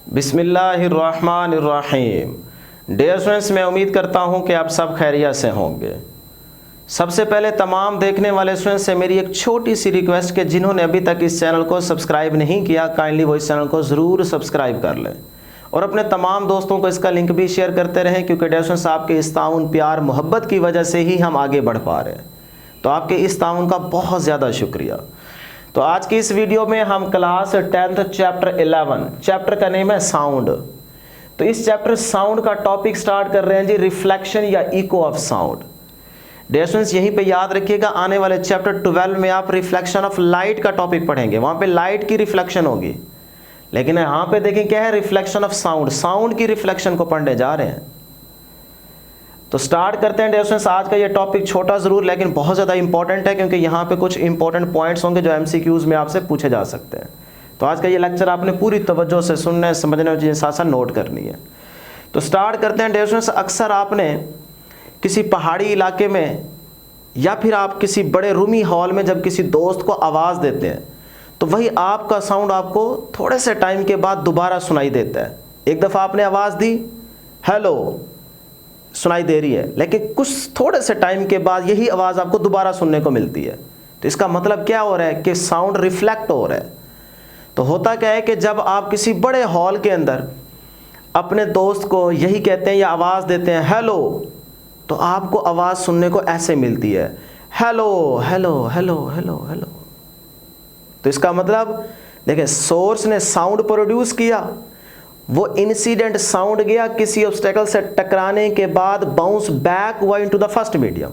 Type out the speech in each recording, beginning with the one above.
बिस्मिल्लाहिर्रहमानिर्रहीम। Dear students, मैं उम्मीद करता हूं कि आप सब खैरियत से होंगे। सबसे पहले तमाम देखने वाले स्टूडेंट्स से मेरी एक छोटी सी रिक्वेस्ट कि जिन्होंने अभी तक इस चैनल को सब्सक्राइब नहीं किया, काइंडली वो इस चैनल को ज़रूर सब्सक्राइब कर लें और अपने तमाम दोस्तों को इसका लिंक भी शेयर करते रहें, क्योंकि डियर स्टूडेंट्स आपके इस ताउन, प्यार, मोहब्बत की वजह से ही हम आगे बढ़ पा रहे हैं। तो आपके इस ताउन का बहुत ज़्यादा शुक्रिया। तो आज की इस वीडियो में हम क्लास 10th चैप्टर 11, चैप्टर का नेम है साउंड। तो इस चैप्टर साउंड का टॉपिक स्टार्ट कर रहे हैं जी, रिफ्लेक्शन या echo of sound. Dear students, यहीं पे याद रखिएगा, आने वाले चैप्टर 12 में आप रिफ्लेक्शन ऑफ लाइट का टॉपिक पढ़ेंगे। वहां पे लाइट की रिफ्लेक्शन होगी, लेकिन यहाँ पे देखें क्या है, रिफ्लेक्शन ऑफ साउंड, साउंड की रिफ्लेक्शन को पढ़ने जा रहे हैं। तो स्टार्ट करते हैं डियर स्टूडेंट्स। आज का ये टॉपिक छोटा ज़रूर लेकिन बहुत ज़्यादा इंपॉर्टेंट है, क्योंकि यहाँ पे कुछ इंपॉर्टेंट पॉइंट्स होंगे जो MCQs में आपसे पूछे जा सकते हैं। तो आज का ये लेक्चर आपने पूरी तवज्जो से सुनने, समझने और चीज़ें साथ साथ नोट करनी है। तो स्टार्ट करते हैं डियर स्टूडेंट्स। अक्सर आपने किसी पहाड़ी इलाके में या फिर आप किसी बड़े रूमी हॉल में जब किसी दोस्त को आवाज़ देते हैं, तो वही आपका साउंड आपको थोड़े से टाइम के बाद दोबारा सुनाई देता है। एक दफ़ा आपने आवाज़ दी, हेलो, सुनाई दे रही है, लेकिन कुछ थोड़े से टाइम के बाद यही आवाज़ आपको दोबारा सुनने को मिलती है। तो इसका मतलब क्या हो रहा है कि साउंड रिफ्लेक्ट हो रहा है। तो होता क्या है कि जब आप किसी बड़े हॉल के अंदर अपने दोस्त को यही कहते हैं या आवाज़ देते हैं हेलो, तो आपको आवाज़ सुनने को ऐसे मिलती है, hello hello hello hello hello. तो इसका मतलब देखिए, सोर्स ने साउंड प्रोड्यूस किया, वो इंसिडेंट साउंड गया किसी ऑब्स्टेकल से टकराने के बाद बाउंस बैक हुआ इनटू द फर्स्ट मीडियम,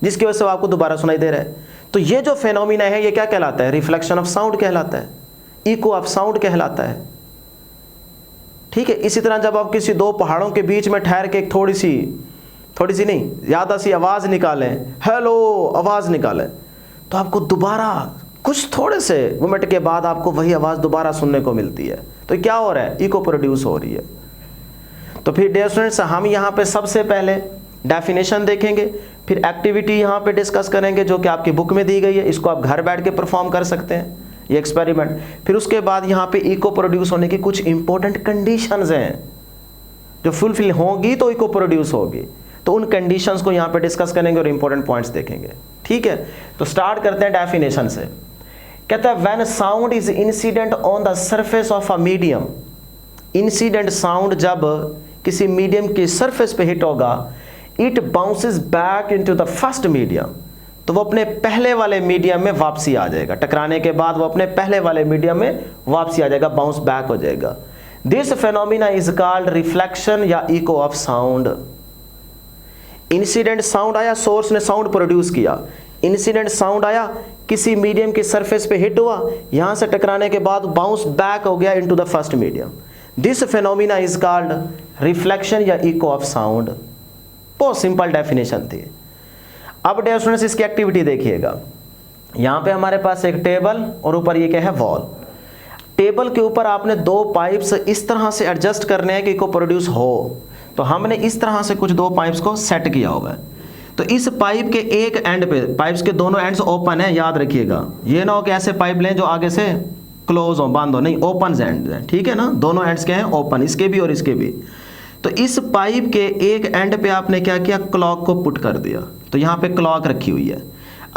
जिसकी वजह से आपको दोबारा सुनाई दे रहा है। तो ये जो फेनोमिना है ये क्या कहलाता है? रिफ्लेक्शन ऑफ साउंड कहलाता है, इको ऑफ साउंड कहलाता है। ठीक है। इसी तरह जब आप किसी दो पहाड़ों के बीच में ठहर के एक थोड़ी सी नहीं, ज़्यादा सी आवाज़ निकालें, हेलो आवाज़ निकालें, तो आपको दोबारा कुछ थोड़े से मिनट के बाद आपको वही आवाज़ दोबारा सुनने को मिलती है। तो क्या हो रहा है? इको प्रोड्यूस हो रही है। तो फिर डियर स्टूडेंट्स, हम यहाँ पे सबसे पहले डेफिनेशन देखेंगे, फिर एक्टिविटी यहाँ पे डिस्कस करेंगे जो कि आपकी बुक में दी गई है। इसको आप घर बैठ के परफॉर्म कर सकते हैं, ये एक्सपेरिमेंट। फिर उसके बाद यहाँ पे इको प्रोड्यूस होने की कुछ इंपॉर्टेंट कंडीशंस हैं जो फुलफिल होंगी तो इको प्रोड्यूस होगी। तो उन कंडीशंस को यहाँ पे डिस्कस करेंगे और इंपॉर्टेंट पॉइंट्स देखेंगे। ठीक है। तो स्टार्ट करते हैं डेफिनेशन से। कहता है when sound is incident on the surface of a medium, incident sound जब किसी मीडियम की सरफेस पे हिट होगा, it bounces back into the first medium, तो वो अपने पहले वाले मीडियम में वापसी आ जाएगा। टकराने के बाद वो अपने पहले वाले मीडियम में वापसी आ जाएगा, बाउंस बैक हो जाएगा। This phenomena is called reflection या echo of sound. Incident sound आया, सोर्स ने साउंड प्रोड्यूस किया, इंसिडेंट साउंड आया, किसी मीडियम की सरफेस पे हिट हुआ, यहां से टकराने के बाद बाउंस बैक हो गया into the first medium. This phenomena is called reflection या इको ऑफ साउंड। बहुत सिंपल डेफिनेशन थी। अब डियर स्टूडेंट्स, इसकी एक्टिविटी देखिएगा। यहां पे हमारे पास एक टेबल और ऊपर ये क्या है, वॉल। टेबल के ऊपर आपने दो पाइप्स इस तरह से एडजस्ट करने हैं कि इको प्रोड्यूस हो। तो हमने इस तरह से कुछ दो पाइप्स को सेट किया हुआ है। तो इस पाइप के एक एंड पे, पाइप्स के दोनों एंड्स ओपन है, याद रखिएगा। ये ना हो कि ऐसे पाइप लें जो आगे से क्लोज हो, बंद हो, नहीं, ओपन एंड है। ठीक है ना, दोनों एंड्स के हैं ओपन, इसके भी और इसके भी। तो इस पाइप के एक एंड पे आपने क्या किया, क्लॉक को पुट कर दिया। तो यहाँ पे क्लॉक रखी हुई है।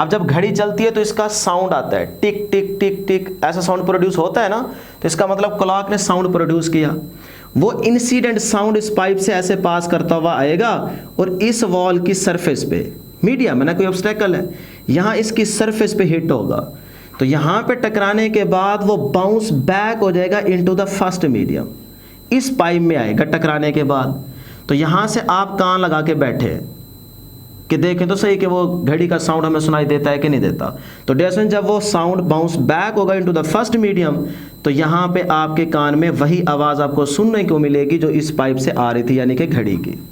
अब जब घड़ी चलती है तो इसका साउंड आता है, टिक टिक टिक टिक, ऐसा साउंड प्रोड्यूस होता है ना। तो इसका मतलब क्लॉक ने साउंड प्रोड्यूस किया। वो इंसिडेंट साउंड इस पाइप से ऐसे पास करता हुआ आएगा और इस वॉल की सरफेस पे, मीडियम है ना, कोई ऑब्स्टेकल है, यहाँ इसकी सरफेस पे हिट होगा। तो यहाँ पे टकराने के बाद वो बाउंस बैक हो जाएगा इनटू द फर्स्ट मीडियम, इस पाइप में आएगा टकराने के बाद। तो यहाँ से आप कान लगा के बैठे कि देखें तो सही कि वो घड़ी का साउंड हमें सुनाई देता है कि नहीं देता। तो डेफिनेटली जब वो साउंड बाउंस बैक होगा इनटू द फर्स्ट मीडियम, तो यहाँ पे आपके कान में वही आवाज़ आपको सुनने को मिलेगी जो इस पाइप से आ रही थी, यानी कि घड़ी की।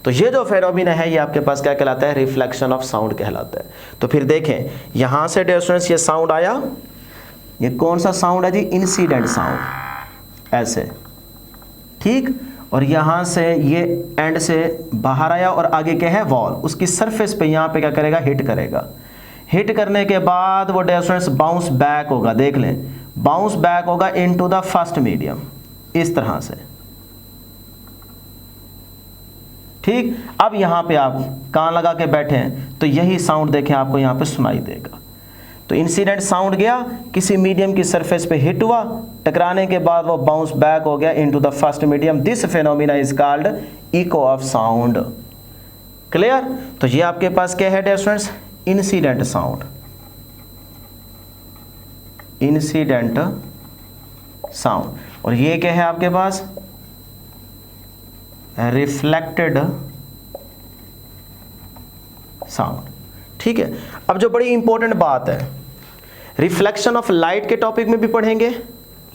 तो ये जो फेनोमिना है ये आपके पास क्या कहलाता है, रिफ्लेक्शन ऑफ साउंड कहलाता है। तो फिर देखें, यहाँ से डियर स्टूडेंट्स ये साउंड आया, ये कौन सा साउंड है जी, इंसिडेंट साउंड, ऐसे, ठीक। और यहाँ से ये एंड से बाहर आया और आगे क्या है, वॉल, उसकी सरफेस पे यहाँ पे क्या करेगा, हिट करेगा। हिट करने के बाद वो डियर स्टूडेंट्स बाउंस बैक होगा, देख लें, बाउंस बैक होगा इनटू द फर्स्ट मीडियम। इस तरह से। ठीक, अब यहाँ पे आप कान लगा के बैठे हैं तो यही साउंड देखें आपको यहाँ पे सुनाई देगा। तो इंसिडेंट साउंड गया, किसी मीडियम की सरफेस पे हिट हुआ, टकराने के बाद वो बाउंस बैक हो गया into the first medium. This phenomena is called echo of sound. Clear? तो ये आपके पास क्या है dear students? Incident sound, incident sound. और ये क्या है आपके पास? Reflected sound. ठीक है, अब जो बड़ी इंपॉर्टेंट बात है, रिफ्लेक्शन ऑफ लाइट के टॉपिक में भी पढ़ेंगे,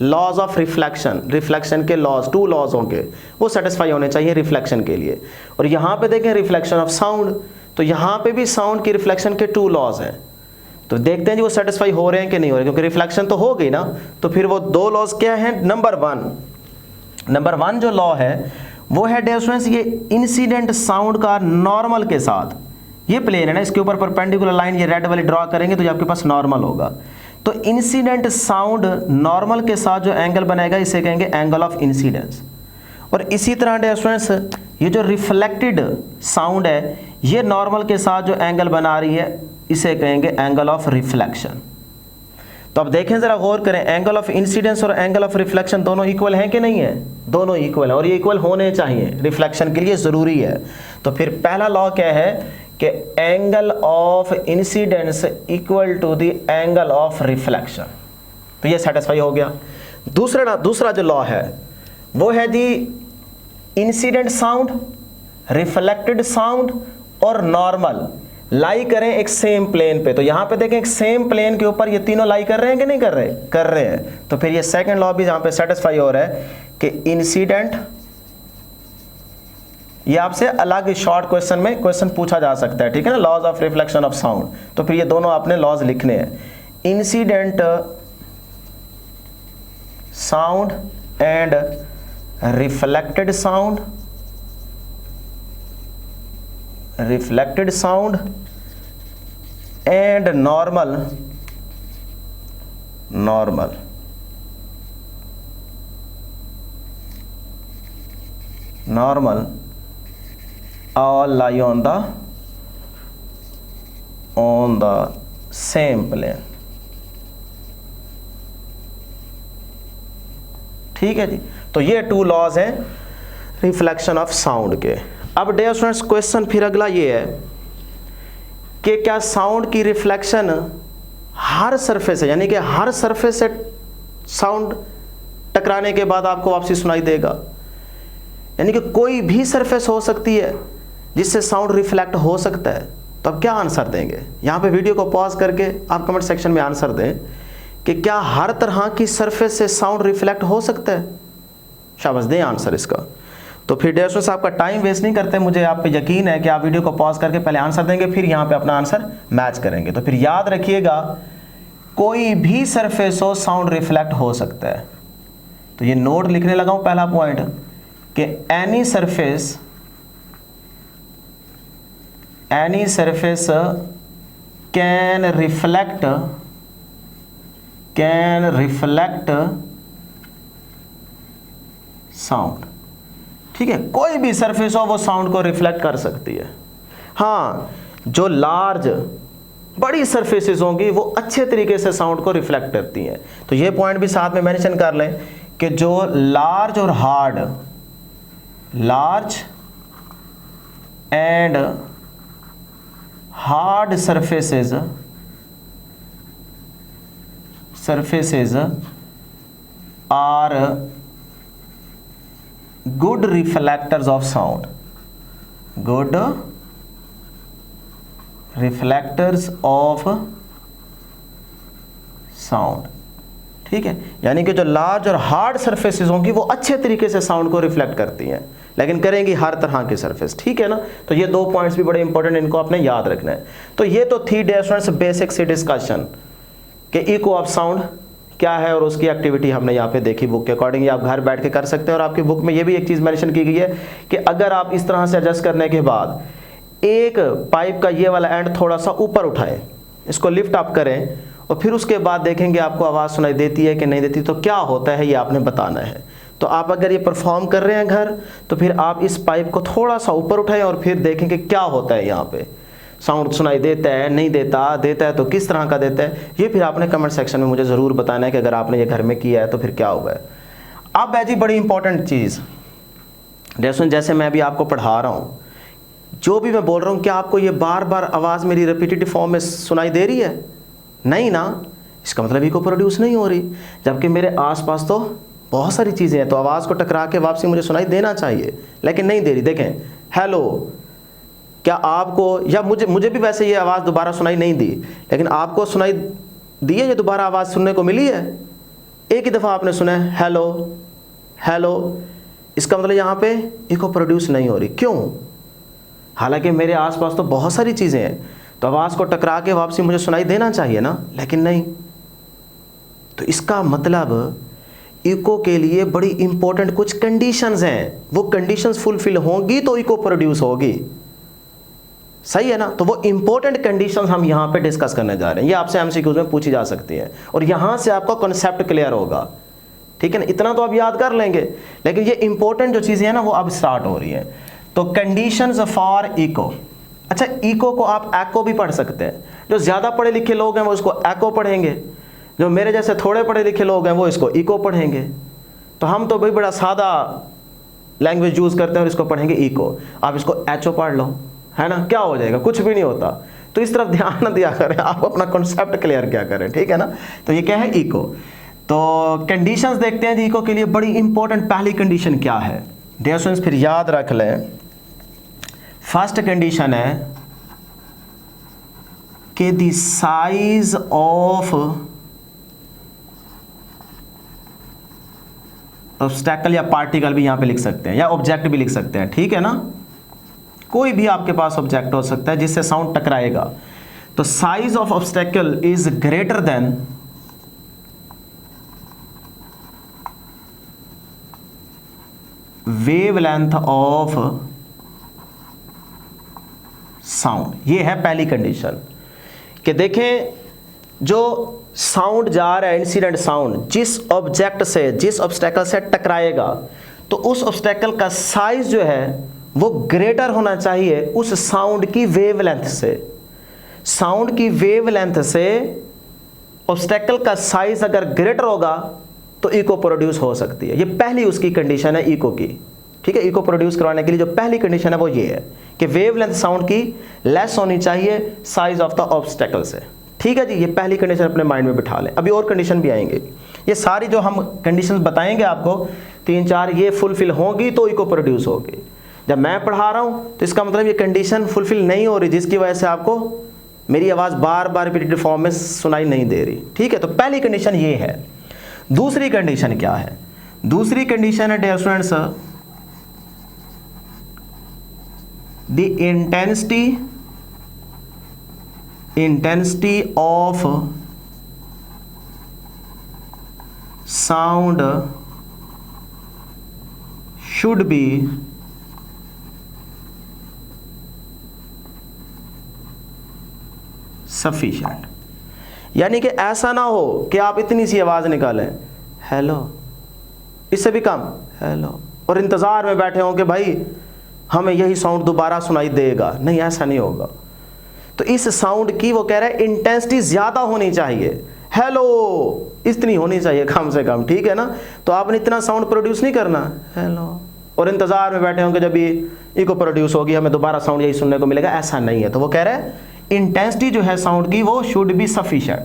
लॉज ऑफ रिफ्लेक्शन, रिफ्लेक्शन के लॉज, 2 लॉज होंगे, वो सेटिस्फाई होने चाहिए रिफ्लेक्शन के लिए। और यहाँ पे देखें रिफ्लेक्शन ऑफ साउंड, तो यहाँ पे भी साउंड की रिफ्लेक्शन के 2 लॉज हैं। तो देखते हैं जी वो सेटिस्फाई हो रहे हैं कि नहीं हो रहे, क्योंकि रिफ्लेक्शन तो हो गई ना, तो फिर वो 2 लॉज क्या हैं? नंबर वन जो लॉ है वो है डियर स्टूडेंट्स, ये इंसिडेंट साउंड का नॉर्मल के साथ, ये प्लेन है ना, इसके ऊपर परपेंडिकुलर लाइन ये रेड वाली ड्रॉ करेंगे तो ये आपके पास नॉर्मल होगा। तो इंसिडेंट साउंड नॉर्मल के साथ जो एंगल बनेगा इसे कहेंगे एंगल ऑफ इंसिडेंस। और इसी तरह डियर स्टूडेंट्स ये जो रिफ्लेक्टेड साउंड है, ये नॉर्मल के साथ जो एंगल बना रही है इसे कहेंगे एंगल ऑफ रिफ्लेक्शन। तो अब देखें जरा गौर करें, एंगल ऑफ इंसिडेंस और एंगल ऑफ रिफ्लेक्शन दोनों इक्वल हैं कि नहीं है? दोनों इक्वल हैं, और ये इक्वल होने चाहिए, रिफ्लेक्शन के लिए ज़रूरी है। तो फिर पहला लॉ क्या है कि angle of incidence equal to the angle of reflection, तो ये सेटिस्फाई हो गया। दूसरा जो लॉ है वो है जी इंसिडेंट साउंड, रिफ्लेक्टेड साउंड और नॉर्मल लाई करें एक सेम प्लेन पे। तो यहां पे देखें एक सेम प्लेन के ऊपर ये तीनों लाई कर रहे हैं कि नहीं कर रहे? कर रहे हैं। तो फिर ये सेकंड लॉ भी यहां पे सेटिस्फाई हो रहा है कि इंसिडेंट, ये आपसे अलग शॉर्ट क्वेश्चन में क्वेश्चन पूछा जा सकता है, ठीक है ना, laws of reflection of sound. तो फिर ये दोनों आपने लॉज लिखने हैं, incident sound and reflected sound, reflected sound and normal all lie on the same plane। ठीक है जी, तो ये 2 लॉज हैं रिफ्लेक्शन ऑफ साउंड के। अब डियर स्टूडेंट्स क्वेश्चन फिर अगला ये है कि क्या साउंड की रिफ्लेक्शन हर सरफेस है, यानी कि हर सरफेस से साउंड टकराने के बाद आपको वापसी सुनाई देगा, यानी कि कोई भी सरफेस हो सकती है जिससे साउंड रिफ्लेक्ट हो सकता है? तो अब क्या आंसर देंगे? यहाँ पे वीडियो को पॉज करके आप कमेंट सेक्शन में आंसर दें कि क्या हर तरह की सरफेस से साउंड रिफ्लेक्ट हो सकता है? शाबाश, दें आंसर इसका। तो फिर डियर स्टूडेंट्स आपका टाइम वेस्ट नहीं करते, मुझे आप पे यकीन है कि आप वीडियो को पॉज करके पहले आंसर देंगे, फिर यहाँ पे अपना आंसर मैच करेंगे। तो फिर याद रखिएगा, कोई भी सरफेस हो साउंड रिफ्लेक्ट हो सकता है। तो ये नोट लिखने लगा हूँ पहला पॉइंट कि any surface can reflect sound. ठीक है, कोई भी सरफेस हो वो साउंड को रिफ्लेक्ट कर सकती है। हाँ, जो लार्ज बड़ी सरफेसेस होंगी वो अच्छे तरीके से साउंड को रिफ्लेक्ट करती हैं। तो ये पॉइंट भी साथ में मेंशन कर लें कि जो लार्ज और large and hard surfaces are good reflectors of sound, good reflectors of sound. ठीक है, यानी कि जो लार्ज और हार्ड सरफेसेस होंगी वो अच्छे तरीके से साउंड को रिफ्लेक्ट करती हैं, लेकिन करेंगी हर तरह की सरफेस। ठीक है ना, तो ये 2 पॉइंट्स भी बड़े इंपॉर्टेंट, इनको आपने याद रखना है। तो ये तो थी डियर स्टूडेंट्स बेसिक सी डिस्कशन कि इको ऑफ साउंड क्या है और उसकी एक्टिविटी हमने यहाँ पे देखी बुक के अकॉर्डिंग। आप घर बैठ के कर सकते हैं। और आपकी बुक में ये भी एक चीज़ मेंशन की गई है कि अगर आप इस तरह से एडजस्ट करने के बाद एक पाइप का ये वाला एंड थोड़ा सा ऊपर उठाएं, इसको लिफ्ट अप करें और फिर उसके बाद देखेंगे आपको आवाज़ सुनाई देती है कि नहीं देती, तो क्या होता है ये आपने बताना है। तो आप अगर ये परफॉर्म कर रहे हैं घर, तो फिर आप इस पाइप को थोड़ा सा ऊपर उठाएं और फिर देखें कि क्या होता है यहाँ पे, साउंड सुनाई देता है, नहीं देता, देता है तो किस तरह का देता है। ये फिर आपने कमेंट सेक्शन में मुझे ज़रूर बताना है कि अगर आपने ये घर में किया है तो फिर क्या हुआ है। अब है जी बड़ी इंपॉर्टेंट चीज़, जैसे मैं अभी आपको पढ़ा रहा हूँ, जो भी मैं बोल रहा हूँ, क्या आपको ये बार बार आवाज़ मेरी रिपीटेटिव फॉर्म में सुनाई दे रही है? नहीं ना, इसका मतलब इको प्रोड्यूस नहीं हो रही। जबकि मेरे आसपास तो बहुत सारी चीज़ें हैं, तो आवाज़ को टकरा के वापसी मुझे सुनाई देना चाहिए, लेकिन नहीं दे रही। देखें, हेलो, क्या आपको, या मुझे भी वैसे ये आवाज़ दोबारा सुनाई नहीं दी, लेकिन आपको सुनाई दी है, ये दोबारा आवाज़ सुनने को मिली है? एक ही दफ़ा आपने सुना है हेलो हेलो, इसका मतलब यहाँ पे इको प्रोड्यूस नहीं हो रही। क्यों? हालांकि मेरे आसपास तो बहुत सारी चीज़ें हैं, तो आवाज़ को टकरा के वापसी मुझे सुनाई देना चाहिए ना, लेकिन नहीं। तो इसका मतलब इको के लिए बड़ी इंपॉर्टेंट कुछ कंडीशंस हैं, वो कंडीशंस फुलफिल होंगी तो इको प्रोड्यूस होगी। सही है ना? तो वो इंपॉर्टेंट कंडीशंस हम यहाँ पे डिस्कस करने जा रहे हैं। ये आपसे एमसीक्यूज में पूछी जा सकती है और यहाँ से आपका कॉन्सेप्ट क्लियर होगा। ठीक है ना? इतना तो आप याद कर लेंगे, लेकिन ये इंपॉर्टेंट जो चीज़ें हैं ना वो अब स्टार्ट हो रही हैं। तो कंडीशंस फॉर इको। अच्छा, इको को आप एको भी पढ़ सकते हैं। जो ज़्यादा पढ़े लिखे लोग हैं वो इसको एको पढ़ेंगे, जो मेरे जैसे थोड़े पढ़े लिखे लोग हैं वो इसको इको पढ़ेंगे। तो हम तो भाई बड़ा सादा लैंग्वेज यूज़ करते हैं और इसको पढ़ेंगे इको। आप इसको एचओ पढ़ लो, है ना, क्या हो जाएगा? कुछ भी नहीं होता। तो इस तरफ ध्यान न दिया करें, आप अपना कॉन्सेप्ट क्लियर क्या करें। ठीक है ना? तो ये क्या है? इको। तो कंडीशंस देखते हैं जी इको के लिए। बड़ी इंपॉर्टेंट पहली कंडीशन क्या है डियर स्टूडेंट्स, फिर याद रख लें। फर्स्ट कंडीशन है कि द साइज ऑफ ऑब्स्टैकल या पार्टिकल भी यहां पे लिख सकते हैं, या ऑब्जेक्ट भी लिख सकते हैं। ठीक है ना? कोई भी आपके पास ऑब्जेक्ट हो सकता है जिससे साउंड टकराएगा। तो size of obstacle is greater than wavelength of sound. ये है पहली कंडीशन कि देखें जो साउंड जा रहा है, इंसिडेंट साउंड, जिस ऑब्जेक्ट से, जिस ऑब्स्टैकल से टकराएगा, तो उस ऑब्स्टैकल का साइज जो है वो ग्रेटर होना चाहिए उस साउंड की वेवलेंथ से। साउंड की वेवलेंथ से ऑब्स्टैकल का साइज अगर ग्रेटर होगा तो इको प्रोड्यूस हो सकती है। ये पहली उसकी कंडीशन है इको की। ठीक है? इको प्रोड्यूस करवाने के लिए जो पहली कंडीशन है वो ये है कि वेवलेंथ साउंड की लेस होनी चाहिए साइज ऑफ द ऑब्स्टैकल से। ठीक है जी? ये पहली कंडीशन अपने माइंड में बिठा लें। अभी और कंडीशन भी आएंगे। ये सारी जो हम कंडीशन बताएंगे आपको 3-4, ये फुलफिल होगी तो इको प्रोड्यूस होगी। जब मैं पढ़ा रहा हूँ तो इसका मतलब ये कंडीशन फुलफिल नहीं हो रही, जिसकी वजह से आपको मेरी आवाज़ बार बार रिपीटेटिव फॉर्म में सुनाई नहीं दे रही। ठीक है? तो पहली कंडीशन ये है। दूसरी कंडीशन क्या है? दूसरी कंडीशन है dear students, the intensity of sound should be sufficient. यानी कि ऐसा ना हो कि आप इतनी सी आवाज़ निकालें हेलो, इससे भी कम हेलो, और इंतज़ार में बैठे हों कि भाई हमें यही साउंड दोबारा सुनाई देगा। नहीं, ऐसा नहीं होगा। तो इस साउंड की वो कह रहा है इंटेंसिटी ज़्यादा होनी चाहिए, हेलो इतनी होनी चाहिए कम से कम। ठीक है ना? तो आपने इतना साउंड प्रोड्यूस नहीं करना हेलो और इंतज़ार में बैठे होंगे जब ये इको प्रोड्यूस होगी हमें दोबारा साउंड यही सुनने को मिलेगा, ऐसा नहीं है। तो वो कह रहा है इंटेंसिटी जो है साउंड की वो शुड बी सफिशिएंट,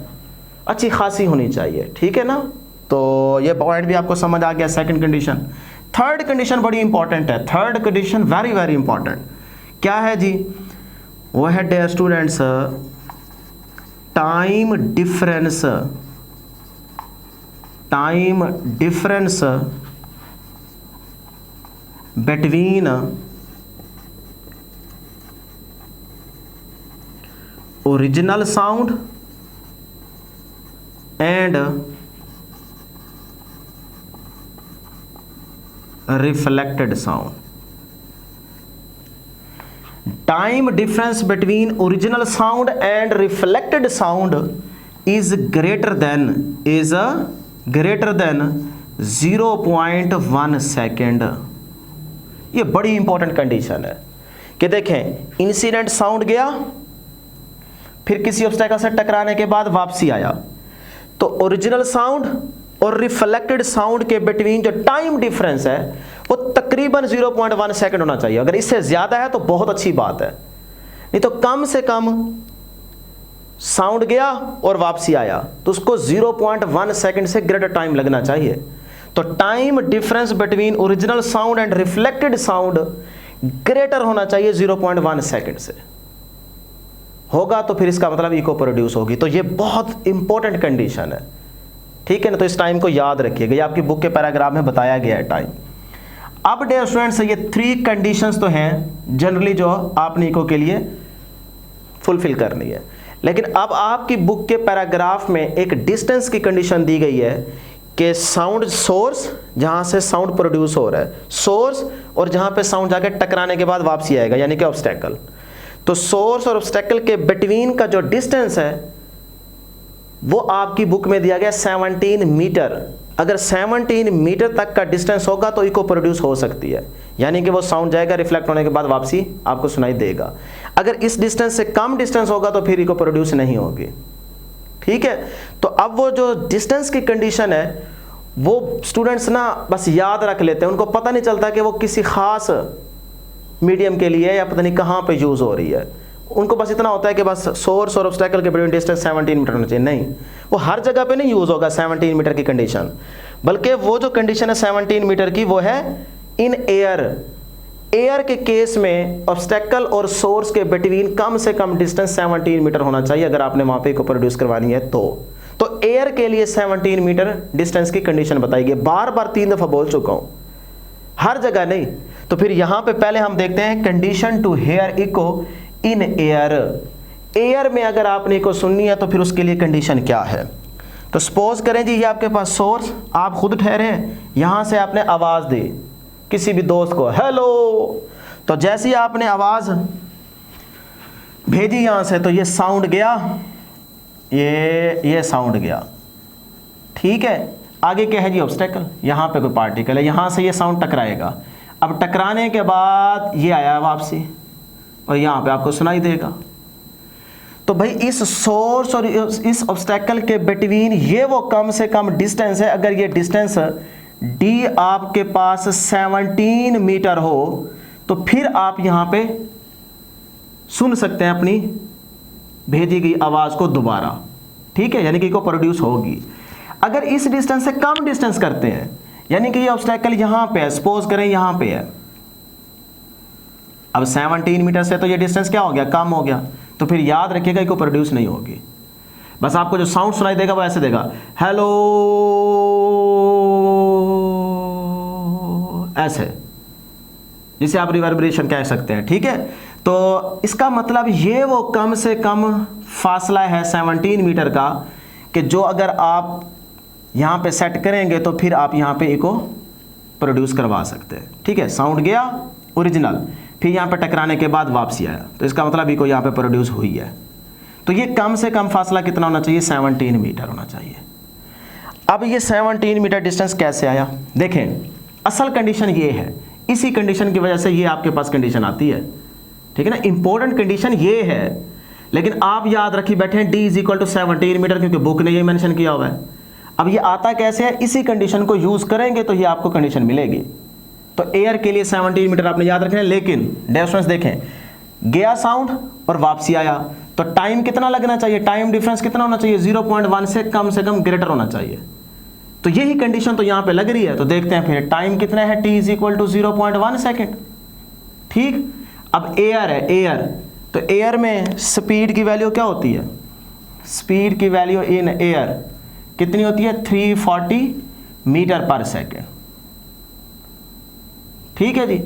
अच्छी खासी होनी चाहिए। ठीक है ना? तो ये पॉइंट भी आपको समझ आ गया। Second condition. थर्ड कंडीशन बड़ी इंपॉर्टेंट है। Third condition very very important क्या है जी? वो है dear students time difference between original sound and reflected sound. Time difference between original sound and reflected sound is greater than 0.1 second. ये बड़ी important condition है कि देखें, इंसिडेंट साउंड गया, फिर किसी ऑब्स्टेकल से टकराने के बाद वापसी आया, तो ओरिजिनल साउंड और रिफ्लेक्टेड साउंड के बिटवीन जो टाइम डिफरेंस है वो तकरीबन 0.1 सेकेंड होना चाहिए। अगर इससे ज्यादा है तो बहुत अच्छी बात है, नहीं तो कम से कम साउंड गया और वापसी आया तो उसको 0.1 सेकेंड से ग्रेटर टाइम लगना चाहिए। तो time difference between original sound and reflected sound greater होना चाहिए 0.1 सेकेंड से। होगा तो फिर इसका मतलब इको प्रोड्यूस होगी। तो ये बहुत इंपॉर्टेंट कंडीशन है, ठीक है ना। तो इस टाइम को याद रखिएगा, ये आपकी बुक के पैराग्राफ में बताया गया है टाइम। अब डियर स्टूडेंट्स, ये 3 कंडीशंस तो हैं जनरली जो आपने इको के लिए फुलफिल करनी है, लेकिन अब आपकी बुक के पैराग्राफ में एक डिस्टेंस की कंडीशन दी गई है कि साउंड सोर्स, जहां से साउंड प्रोड्यूस हो रहा है, सोर्स, और जहां पे साउंड जाके टकराने के बाद वापसी आएगा, यानी कि ऑब्स्टेकल। तो सोर्स और ऑब्स्टेकल के बिटवीन का जो डिस्टेंस है वो आपकी बुक में दिया गया 17 मीटर। अगर 17 मीटर तक का डिस्टेंस होगा तो इको प्रोड्यूस हो सकती है, यानी कि वो साउंड जाएगा, रिफ्लेक्ट होने के बाद वापसी आपको सुनाई देगा। अगर इस डिस्टेंस से कम डिस्टेंस होगा तो फिर इको प्रोड्यूस नहीं होगी, ठीक है। तो अब वो जो डिस्टेंस की कंडीशन है वो स्टूडेंट्स ना बस याद रख लेते हैं, उनको पता नहीं चलता कि वो किसी खास मीडियम के लिए या पता नहीं कहाँ पे यूज हो रही है। उनको बस इतना होता है कि बस सोर्स और ऑब्स्टेकल के बिटवीन डिस्टेंस 17 मीटर होना चाहिए। नहीं, वो हर जगह पे नहीं यूज होगा 17 मीटर की कंडीशन, बल्कि वो जो कंडीशन है 17 मीटर की वो है इन एयर। एयर के केस में ऑब्स्टेकल और सोर्स के बिटवीन कम से कम डिस्टेंस 17 मीटर होना चाहिए अगर आपने वहां पे इको प्रोड्यूस करवानी है तो एयर के लिए 17 मीटर डिस्टेंस की कंडीशन बताई गई। बार बार 3 दफा बोल चुका हूं, हर जगह नहीं। तो फिर यहां पे पहले हम देखते हैं condition to hear echo in air. Air में अगर आपने इको सुननी है तो फिर उसके लिए कंडीशन क्या है। तो सपोज करें जी ये आपके पास सोर्स, आप खुद ठहरे हैं, यहां से आपने आवाज दी किसी भी दोस्त को, हेलो। तो जैसे ही आपने आवाज भेजी यहां से तो ये साउंड गया, ये साउंड गया, ठीक है। आगे क्या है जी, ऑब्स्टेकल, यहां पे कोई पार्टिकल है, यहां से ये साउंड टकराएगा। अब टकराने के बाद ये आया वापसी और यहां पे आपको सुनाई देगा। तो भाई इस सोर्स और इस ऑब्स्टेकल के बिटवीन ये वो कम से कम डिस्टेंस है। अगर ये डिस्टेंस डी आपके पास 17 मीटर हो तो फिर आप यहां पे सुन सकते हैं अपनी भेजी गई आवाज को दोबारा, ठीक है, यानी कि इको प्रोड्यूस होगी। अगर इस डिस्टेंस से कम डिस्टेंस करते हैं, यानी कि ये ऑब्स्टेकल यहां पे है, सपोज करें यहां पे है, अब 17 मीटर से तो ये डिस्टेंस क्या हो गया, कम हो गया, तो फिर याद रखिएगा इको प्रोड्यूस नहीं होगी। बस आपको जो साउंड सुनाई देगा वो ऐसे देगा, हेलो, ऐसे, जिसे आप रिवर्बरेशन कह सकते हैं, ठीक है। तो इसका मतलब ये वो कम से कम फासला है 17 मीटर का कि जो अगर आप यहां पे सेट करेंगे तो फिर आप यहां पे इको प्रोड्यूस करवा सकते हैं, ठीक है। साउंड गया ओरिजिनल, फिर यहां पे टकराने के बाद वापसी आया, तो इसका मतलब इको यहां पे प्रोड्यूस हुई है। तो ये कम से कम फासला कितना होना चाहिए, 17 मीटर होना चाहिए। अब ये 17 मीटर डिस्टेंस कैसे आया, देखें, असल कंडीशन ये है, इसी कंडीशन की वजह से ये आपके पास कंडीशन आती है, ठीक है ना। इंपॉर्टेंट कंडीशन ये है, लेकिन आप याद रखी बैठे हैं D = 17 मीटर, क्योंकि बुक ने ये मेंशन किया हुआ है। अब ये आता कैसे है, इसी कंडीशन को यूज करेंगे तो ये आपको कंडीशन मिलेगी। तो एयर के लिए 17 मीटर आपने याद रखना है, लेकिन डिफरेंस देखें, गया साउंड और वापसी आया, तो टाइम कितना लगना चाहिए, टाइम डिफरेंस कितना होना चाहिए, 0.1 से कम ग्रेटर होना चाहिए। तो यही कंडीशन तो यहां पे लग रही है। तो देखते हैं फिर टाइम कितना है, T = 0.1 सेकेंड, ठीक। अब एयर है, एयर, तो एयर में स्पीड की वैल्यू क्या होती है, स्पीड की वैल्यू इन एयर कितनी होती है, 340 मीटर पर सेकेंड, ठीक है जी।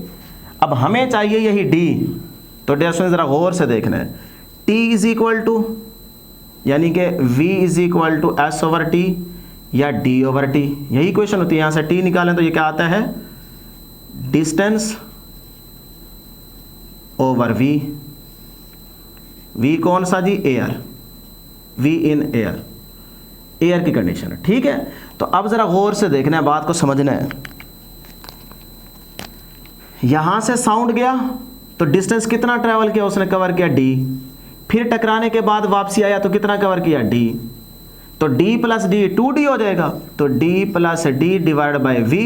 अब हमें चाहिए यही D, तो डेफिनेशन जरा गौर से देखना है, T = यानी कि V = S/T या D/T, यही क्वेश्चन होती है। यहां से T निकालें तो ये क्या आता है, डिस्टेंस ओवर V। V कौन सा जी, air, V in air, air की कंडीशन है, ठीक है। तो अब ज़रा गौर से देखना है, बात को समझना है। यहाँ से साउंड गया तो डिस्टेंस कितना ट्रैवल किया उसने, कवर किया d। फिर टकराने के बाद वापसी आया तो कितना कवर किया d। तो d प्लस डी 2d हो जाएगा, तो d plus D divide by v,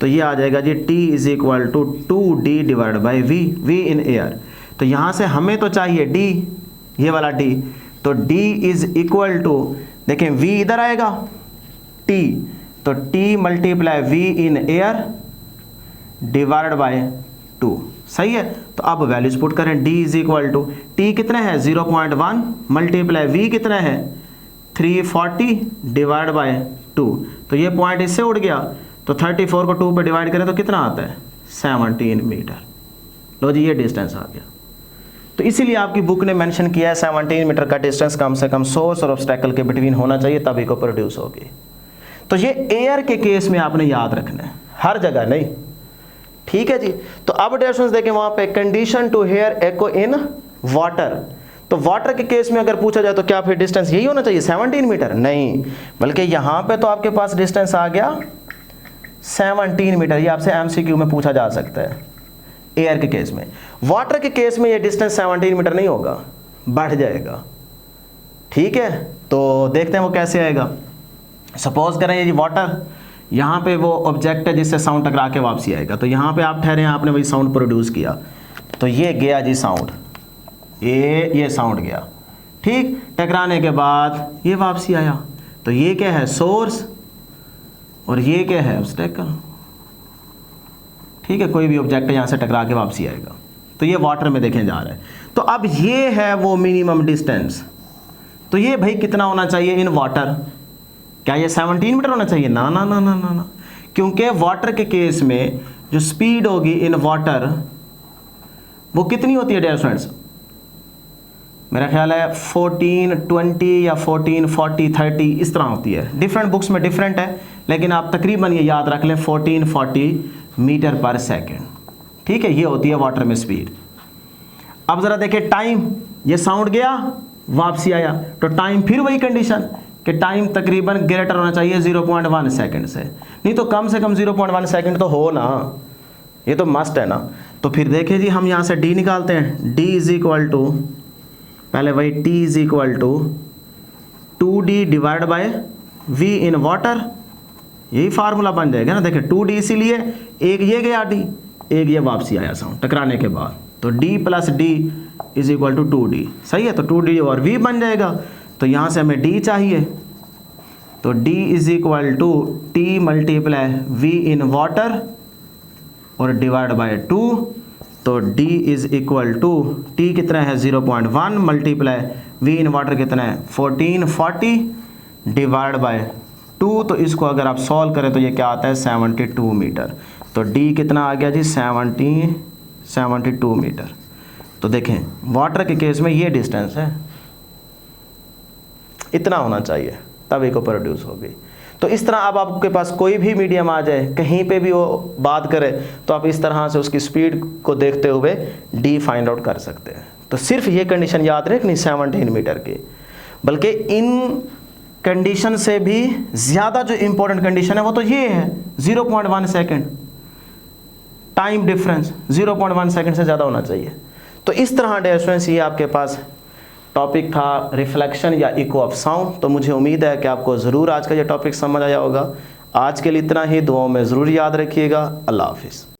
तो ये आ जाएगा जी t is equal to 2d divide by v, v in air. तो यहाँ से हमें तो चाहिए d, ये वाला d, तो d इज इक्वल टू, देखें v इधर आएगा t, तो t multiply v in air divide by 2, सही है। तो अब वैल्यूज पुट करें, d is equal to t कितना है 0.1 मल्टीप्लाई v कितना है 340 डिवाइड बाय 2, तो ये पॉइंट इससे उड़ गया, तो 34 को 2 पे डिवाइड करें तो कितना आता है 17 मीटर। लो जी ये डिस्टेंस आ गया। तो इसीलिए आपकी बुक ने मेंशन किया है 17 मीटर का डिस्टेंस कम से कम सोर्स और ऑब्स्टेकल के बिटवीन होना चाहिए, तभी को प्रोड्यूस होगी। तो ये एयर के केस में आपने याद रखना है, हर जगह नहीं, ठीक है जी। तो अब डिस्टेंस देखें वहां पे, condition to hear echo in water, तो वाटर के केस में अगर पूछा जाए तो क्या फिर डिस्टेंस यही होना चाहिए 17 मीटर? नहीं, बल्कि यहां पे तो आपके पास डिस्टेंस आ गया 17 मीटर। ये आपसे एमसीक्यू में पूछा जा सकता है एयर के केस में। वाटर के केस में ये डिस्टेंस 17 मीटर नहीं होगा, बढ़ जाएगा, ठीक है। तो देखते हैं वो कैसे आएगा। सपोज करें ये जी वाटर, यहाँ पे वो ऑब्जेक्ट है जिससे साउंड टकरा के वापसी आएगा, तो यहाँ पे आप ठहरे हैं, आपने वही साउंड प्रोड्यूस किया, तो ये गया जी साउंड, ये साउंड गया, ठीक। टकराने के बाद ये वापसी आया, तो ये क्या है सोर्स और ये क्या है ऑब्स्टेकल, ठीक है। कोई भी ऑब्जेक्ट यहाँ से टकरा के वापसी आएगा, तो ये वाटर में देखें जा रहा है। तो अब ये है वो मिनिमम डिस्टेंस, तो ये भाई कितना होना चाहिए इन वाटर? क्या ये 17 मीटर होना चाहिए? ना ना ना ना ना ना, क्योंकि वाटर के केस में जो स्पीड होगी इन वाटर वो कितनी होती है डियर स्टूडेंट्स? मेरा ख्याल है 14, 20 या 14, 40, 30 इस तरह होती है। डिफरेंट बुक्स में डिफरेंट है, लेकिन आप तकरीबन ये याद रख लें 14, 40 मीटर पर सेकेंड, ठीक है। ये होती है वाटर में स्पीड। अब ज़रा देखिए टाइम, ये साउंड गया वापसी आया, तो टाइम फिर वही कंडीशन कि टाइम तकरीबन ग्रेटर होना चाहिए 0.1 सेकेंड से, नहीं तो कम से कम 0.1 सेकेंड तो हो ना, ये तो मस्ट है ना। तो फिर देखिए जी हम यहाँ से d निकालते हैं, d इज इक्वल टू, पहले वही t is equal to 2d divide by v in water, यही फार्मूला बन जाएगा ना। देखिए 2d इसीलिए, एक ये गया d, एक ये वापसी आया साउंड टकराने के बाद, तो d plus d is equal to 2d, सही है। तो 2d और v बन जाएगा, तो यहाँ से हमें d चाहिए, तो d is equal to t multiply v in water और डिवाइड बाय 2, तो d is equal to t कितना है 0.1 मल्टीप्लाई v इन वाटर कितना है 1440 डिवाइड बाय 2, तो इसको अगर आप सॉल्व करें तो ये क्या आता है 72 मीटर। तो d कितना आ गया जी 72 मीटर। तो देखें वाटर के केस में ये डिस्टेंस है, इतना होना चाहिए तभी को प्रोड्यूस होगी। तो इस तरह अब आपके पास कोई भी मीडियम आ जाए, कहीं पे भी वो बात करे, तो आप इस तरह से उसकी स्पीड को देखते हुए d फाइंड आउट कर सकते हैं। तो सिर्फ ये कंडीशन याद रखनी 17 मीटर की, बल्कि इन कंडीशन से भी ज़्यादा जो इम्पोर्टेंट कंडीशन है वो तो ये है 0.1 सेकेंड, टाइम डिफरेंस 0.1 सेकेंड से ज़्यादा होना चाहिए। तो इस तरह डियर स्टूडेंट्स ये आपके पास टॉपिक था रिफ्लेक्शन या इको ऑफ साउंड। तो मुझे उम्मीद है कि आपको ज़रूर आज का ये टॉपिक समझ आया होगा। आज के लिए इतना ही, दुआओं में ज़रूर याद रखिएगा। अल्लाह हाफिज़।